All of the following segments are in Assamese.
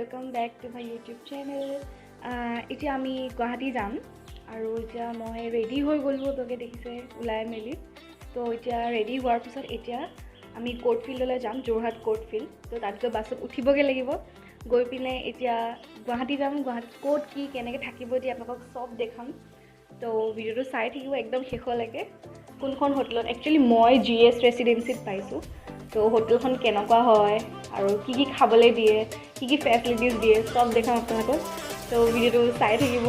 Welcome back to my YouTube channel. এতিয়া আমি গুৱাহাটী যাম আৰু এতিয়া মই ৰেডি হৈ গ'লোঁ, তোকে দেখিছে ওলাই মেলি। তো এতিয়া ৰেডি হোৱাৰ পিছত এতিয়া আমি কোৰ্ট ফিল্ডলৈ যাম, যোৰহাট কোৰ্ট ফিল্ড। তো তাৰপিছত বাছত উঠিবগৈ লাগিব, গৈ পিনে এতিয়া গুৱাহাটী যাম। গুৱাহাটীত ক'ত কি কেনেকৈ থাকিব এতিয়া আপোনালোকক চব দেখাম। তো ভিডিঅ'টো চাই থাকিব একদম শেষলৈকে। কোনখন হোটেলত একচুৱেলি মই GS ৰেচিডেঞ্চিত পাইছোঁ। তো হোটেলখন কেনেকুৱা হয় আৰু কি খাবলৈ দিয়ে, কি ফেচিলিটিজ দিয়ে চব দেখাম আপোনালোকক। তো ভিডিঅ'টো চাই থাকিব।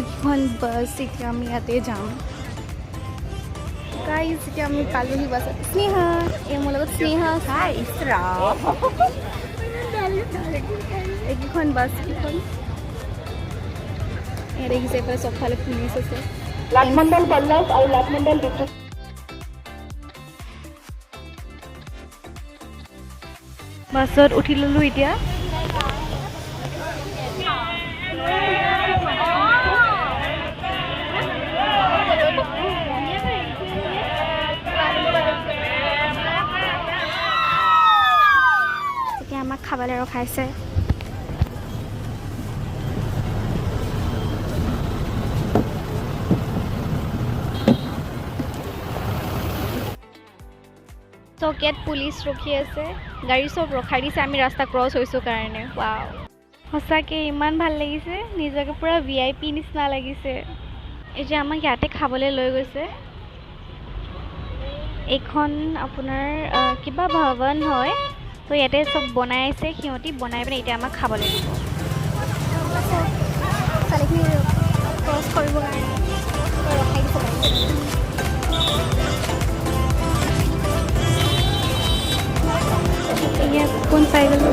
এইখন বাছ এতিয়া আমি ইয়াতে যাম। গাইজ এতিয়া আমি পালোহি বাছত। স্নেহা, এই মোৰ লগত স্নেহা। হাই ইছৰা। এইকেইখন বাছ কেইখন ইয়াত দেখিছে, এইফালে চবফালে পুলিচ আছে। লাটমণ্ডল পল্লৱ আৰু লাটমণ্ডল ডিষ্ট্ৰিক্ট। বাছত উঠি ল'লোঁ এতিয়া। এতিয়া আমাক খাবলৈ ৰখাইছে। চকীয়াত পুলিচ ৰখি আছে, গাড়ী চব ৰখাই দিছে, আমি ৰাস্তা ক্ৰছ হৈছোঁ কাৰণে। ৱাও, সঁচাকৈ ইমান ভাল লাগিছে, নিজকে পূৰা VIP নিচিনা লাগিছে। এতিয়া আমাক ইয়াতে খাবলৈ লৈ গৈছে। এইখন আপোনাৰ কিবা ভৱন হয়, তো ইয়াতে চব বনাই আছে সিহঁতি, বনাই পিনে এতিয়া আমাক খাবলৈ দিব। ছোৱালীখিনি ক্ৰছ কৰিবৰ কাৰণে ৰখাই দিছে। ইয়াত কোন পাই গ'লো।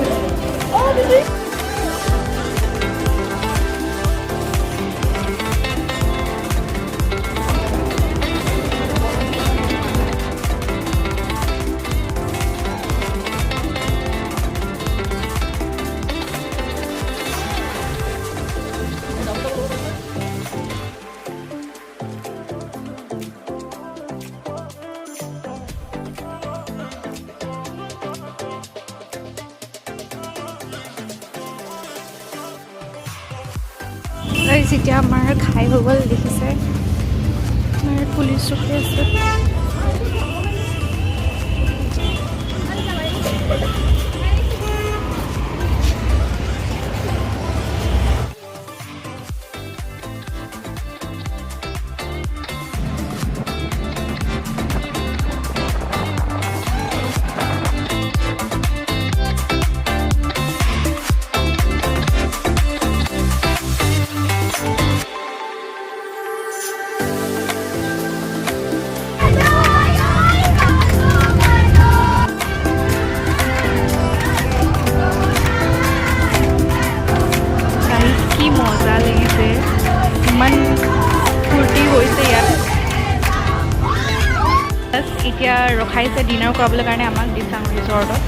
যেতিয়া আমাৰ খাই হৈ গ'ল দেখিছে, আমাৰ পুলিচ ৰখি আছে। ইমান ফূৰ্তি হৈছে ইয়াত। এতিয়া ৰখাইছে ডিনাৰ কৰাবলৈ কাৰণে আমাক দিচাং ৰিজৰ্টত।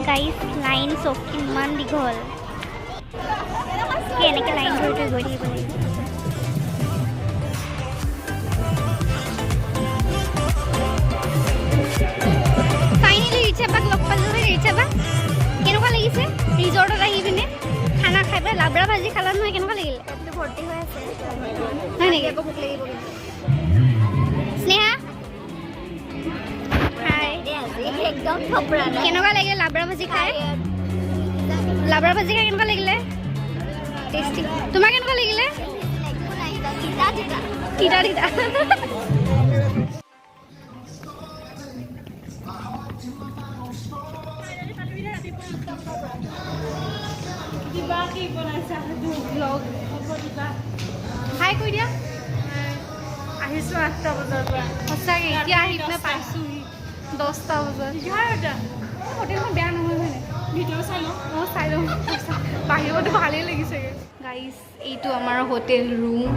গাইজ লাইন চব কিমান দীঘল, এনেকৈ লাইন ধৰি গৈ থাকিব লাগিব। ফাইনেলি ৰিচাবাক লগ পালোঁ। ৰিচাবা, কেনেকুৱা লাগিছে ৰিজৰ্টত আহি পিনে খানা খাই পেলাই? লাবৰা ভাজি খালা নহয়, কেনেকুৱা লাগিলে? ভৰ্তি হৈ আছে হয় নেকি? ভোক লাগিব। স্নেহা একদম কেনেকুৱা লাগিলে লাবৰা ভাজি খাই? লাবৰা ভাজি খাই কেনেকুৱা লাগিলে? টেষ্টি। তোমাৰ কেনেকুৱা লাগিলে? তিতা তিতা। হাই কৈ দিয়া। আহিছোঁ 8টা বজাৰ পৰা। সঁচাকৈ এতিয়া আহি পিনে পাইছোঁহি 10টা বজাত। হোটেলখন বেয়া নহয় মানে। ভিডিঅ' চাই লওঁ। অঁ চাই লওঁ। বাহিৰতো ভালেই লাগিছেগৈ। গাইজ এইটো আমাৰ হোটেল ৰুম।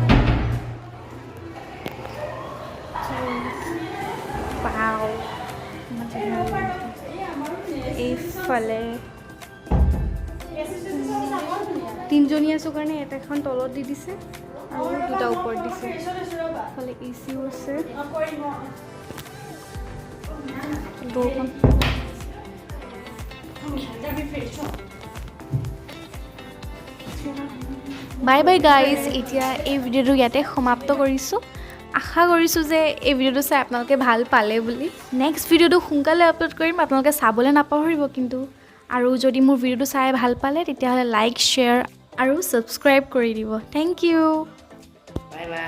Wow. এইফালে তিনিজনী আছোঁ কাৰণে এটা এখন তলত দি দিছে আৰু দুটা ওপৰত দিছে এইফালে এচিও আছে দৌৰখন বাই বাই গাইজ এতিয়া এই ভিডিঅ'টো ইয়াতে সমাপ্ত কৰিছোঁ আশা কৰিছোঁ যে এই ভিডিঅ'টো চাই আপোনালোকে ভাল পালে বুলি নেক্সট ভিডিঅ'টো সোনকালে আপলোড কৰিম আপোনালোকে চাবলৈ নাপাহৰিব কিন্তু আৰু যদি মোৰ ভিডিঅ'টো চাই ভাল পালে তেতিয়াহ'লে লাইক শ্বেয়াৰ আৰু ছাবস্ক্ৰাইব কৰি দিব থেংক ইউ বাই বাই